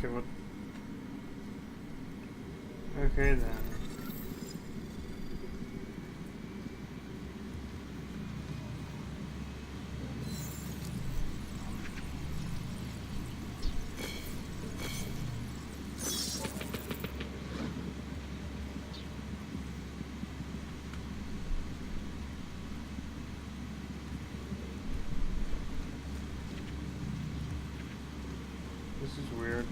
Okay, what? Okay then. This is weird.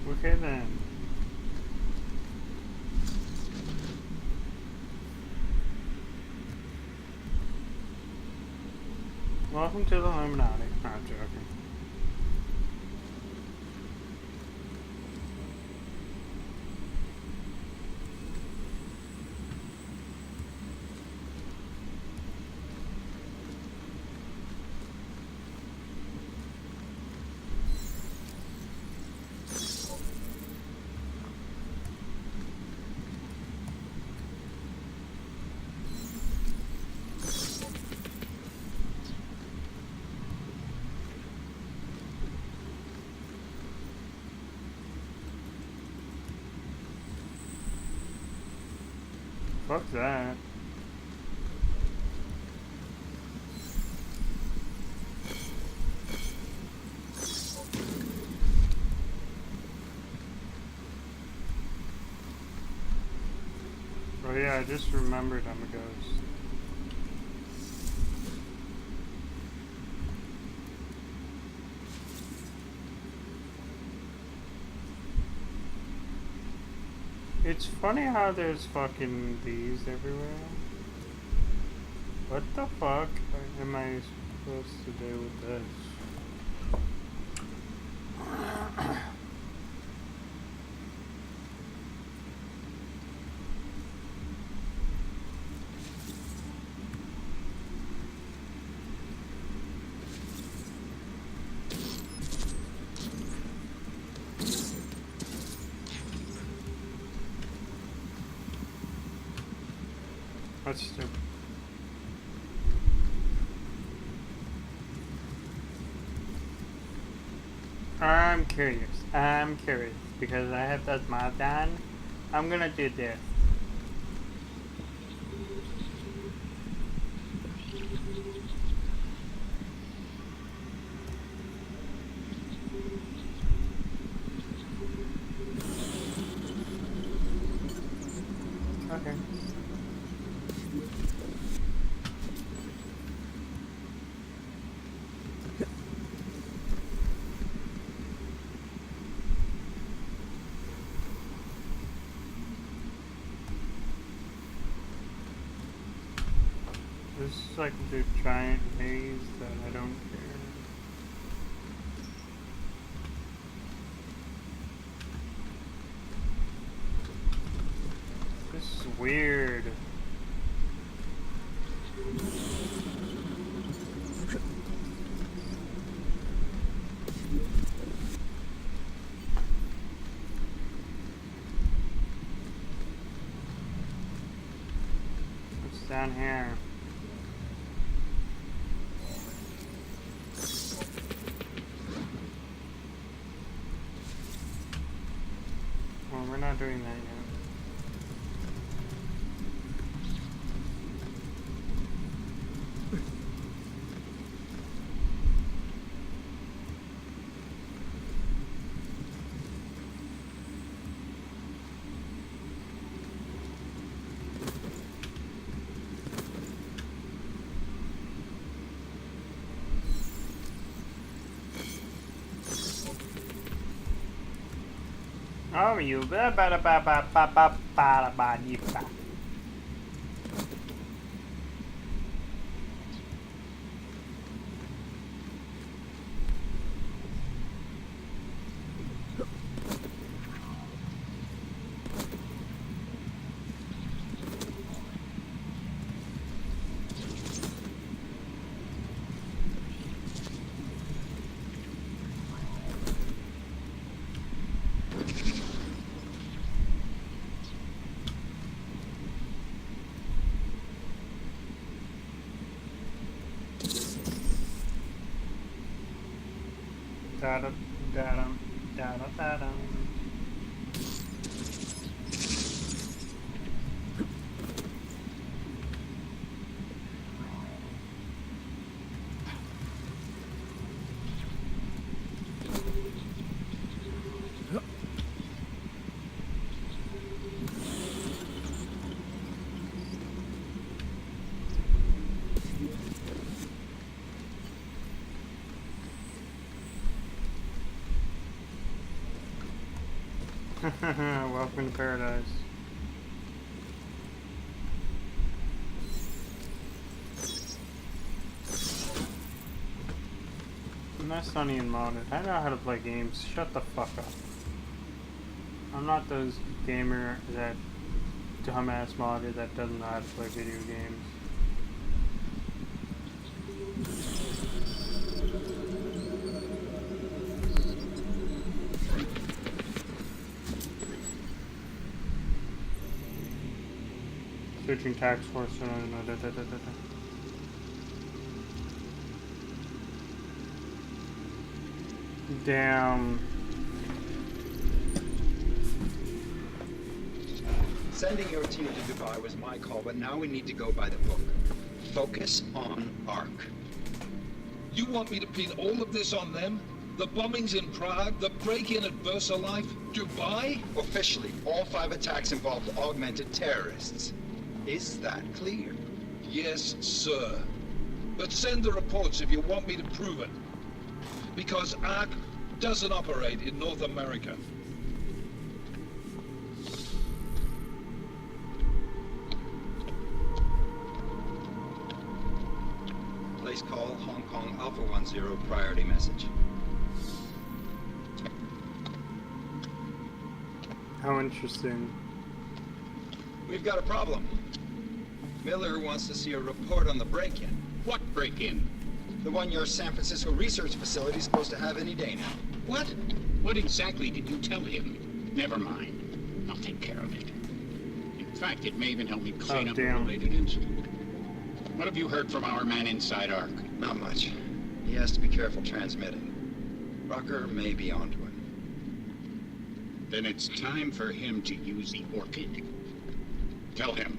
Okay then. Welcome to the Illuminati. No, I'm joking. Fuck that. Oh yeah, I just remembered I'm a ghost. It's funny how there's fucking these everywhere. What the fuck am I supposed to do with this? That's stupid. I'm curious because I have that mod done. I'm gonna do this. Okay. This is like the giant maze that I don't care. This is weird. What's down here? Well, we're not doing that yet. Oh, you ba ba ba ba ba ba ba ba ba ba. Da da da da da da da. Welcome to paradise. I'm not sunny and modded. I know how to play games. Shut the fuck up. I'm not those gamer that dumbass modder that doesn't know how to play video games. Switching tax force. Damn. Sending your team to Dubai was my call, but now we need to go by the book. Focus on ARC. You want me to pin all of this on them? The bombings in Prague, the break-in at VersaLife, Dubai? Officially, all 5 attacks involved augmented terrorists. Is that clear? Yes, sir. But send the reports if you want me to prove it. Because ARC doesn't operate in North America. Place call Hong Kong Alpha 10 priority message. How interesting. We've got a problem. Miller wants to see a report on the break-in. What break-in? The one your San Francisco research facility is supposed to have any day now. What? What exactly did you tell him? Never mind. I'll take care of it. In fact, it may even help me clean up a related incident. What have you heard from our man inside ARC? Not much. He has to be careful transmitting. Rucker may be onto him. Then it's time for him to use the Orchid. Tell him.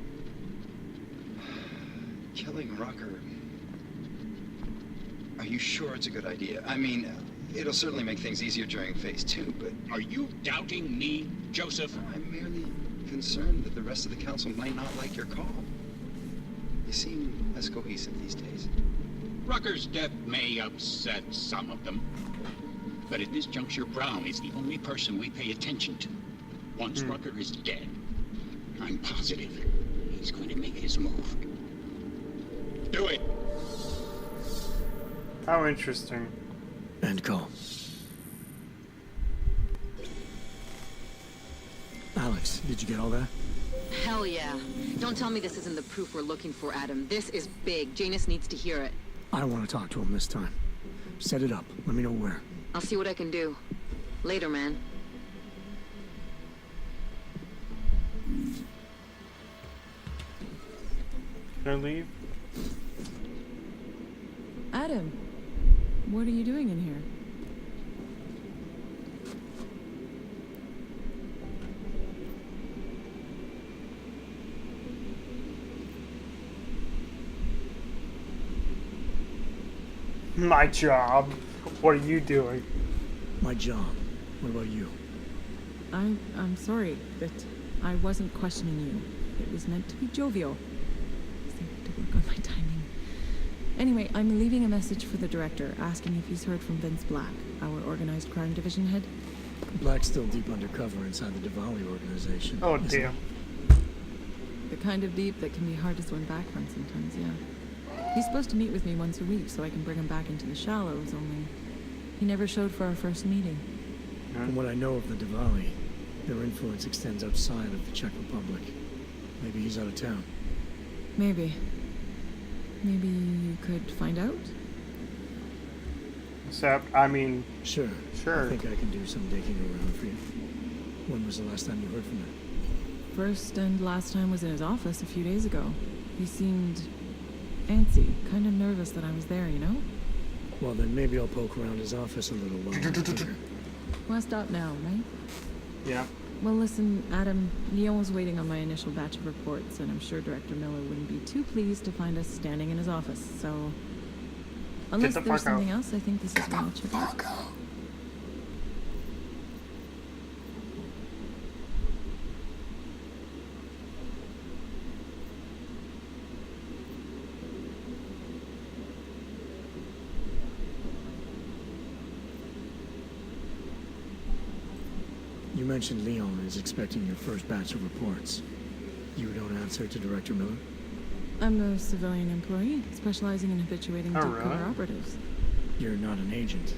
Killing Rucker... Are you sure it's a good idea? I mean, it'll certainly make things easier during Phase 2, but... Are you doubting me, Joseph? I'm merely concerned that the rest of the council might not like your call. You seem less cohesive these days. Rucker's death may upset some of them. But at this juncture, Brown is the only person we pay attention to. Once Rucker is dead, I'm positive he's going to make his move. Do it! How interesting. End call. Alex, did you get all that? Hell yeah. Don't tell me this isn't the proof we're looking for, Adam. This is big. Janus needs to hear it. I want to talk to him this time. Set it up. Let me know where. I'll see what I can do. Later, man. Can I leave? Adam, what are you doing in here? My job. What are you doing? My job. What about you? I'm sorry that I wasn't questioning you. It was meant to be jovial. I have to work on my timing. Anyway, I'm leaving a message for the director, asking if he's heard from Vince Black, our organized crime division head. Black's still deep undercover inside the Diwali organization. Oh, damn. The kind of deep that can be hard to swim back from sometimes, yeah. He's supposed to meet with me once a week so I can bring him back into the shallows, only he never showed for our first meeting. From what I know of the Diwali, their influence extends outside of the Czech Republic. Maybe he's out of town. Maybe. Maybe you could find out? Except, I mean... Sure. Sure. I think I can do some digging around for you. When was the last time you heard from him? First and last time was in his office a few days ago. He seemed antsy, kind of nervous that I was there, you know? Well, then maybe I'll poke around his office a little while we're here. Well, stop now, right? Yeah. Well, listen, Adam, Leon was waiting on my initial batch of reports, and I'm sure Director Miller wouldn't be too pleased to find us standing in his office, so... Unless the there's fuck out. something else, I think this is where I'll check out. You mentioned Leon is expecting your first batch of reports. You don't answer to Director Miller? I'm a civilian employee, specializing in habituating Oh, deep cover really? operatives. You're not an agent.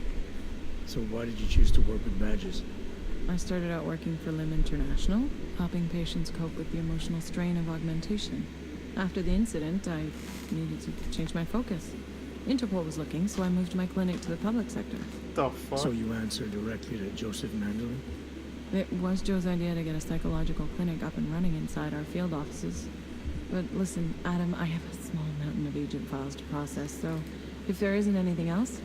So why did you choose to work with badges? I started out working for LIM International, helping patients cope with the emotional strain of augmentation. After the incident, I needed to change my focus. Interpol was looking, so I moved my clinic to the public sector. The fuck? So you answer directly to Joseph Mandley? It was Joe's idea to get a psychological clinic up and running inside our field offices. But listen, Adam, I have a small mountain of agent files to process, so if there isn't anything else...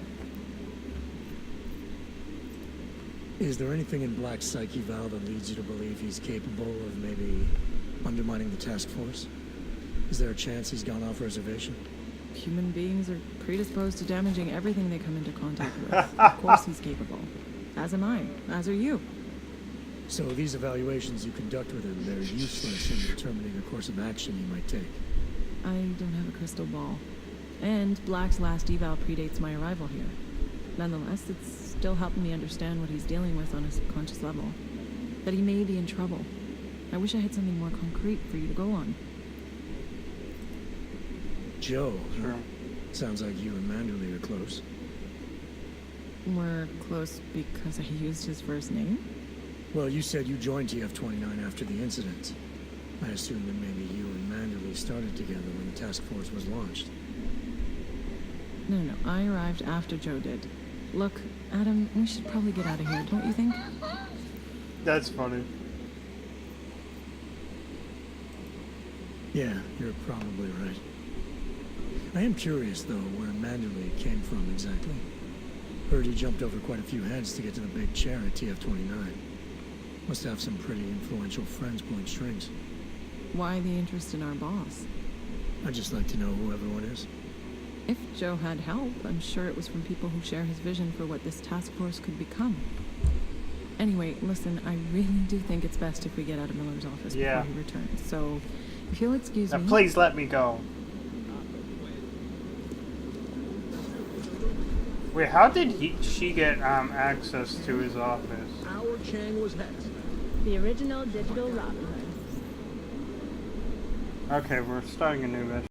Is there anything in Black's psyche, Val, that leads you to believe he's capable of maybe undermining the task force? Is there a chance he's gone off reservation? Human beings are predisposed to damaging everything they come into contact with. Of course he's capable. As am I. As are you. So these evaluations you conduct with him, they're useless in determining a course of action he might take. I don't have a crystal ball. And Black's last eval predates my arrival here. Nonetheless, it's still helping me understand what he's dealing with on a subconscious level. That he may be in trouble. I wish I had something more concrete for you to go on. Joe, Sure. huh? Sounds like you and Manderley are close. We're close because I used his first name? Well, you said you joined TF-29 after the incident. I assume that maybe you and Manderley started together when the task force was launched. No. I arrived after Joe did. Look, Adam, we should probably get out of here, don't you think? That's funny. Yeah, you're probably right. I am curious, though, where Manderley came from exactly. Heard he jumped over quite a few heads to get to the big chair at TF-29. Must have some pretty influential friends pulling strings. Why the interest in our boss? I'd just like to know who everyone is. If Joe had help, I'm sure it was from people who share his vision for what this task force could become. Anyway, listen, I really do think it's best if we get out of Miller's office Yeah. before he returns. So, if you'll excuse Now, me... please let me go. Wait, how did she get access to his office? Howard Chang was next. The original digital Robin Hood. Okay, we're starting a new mission.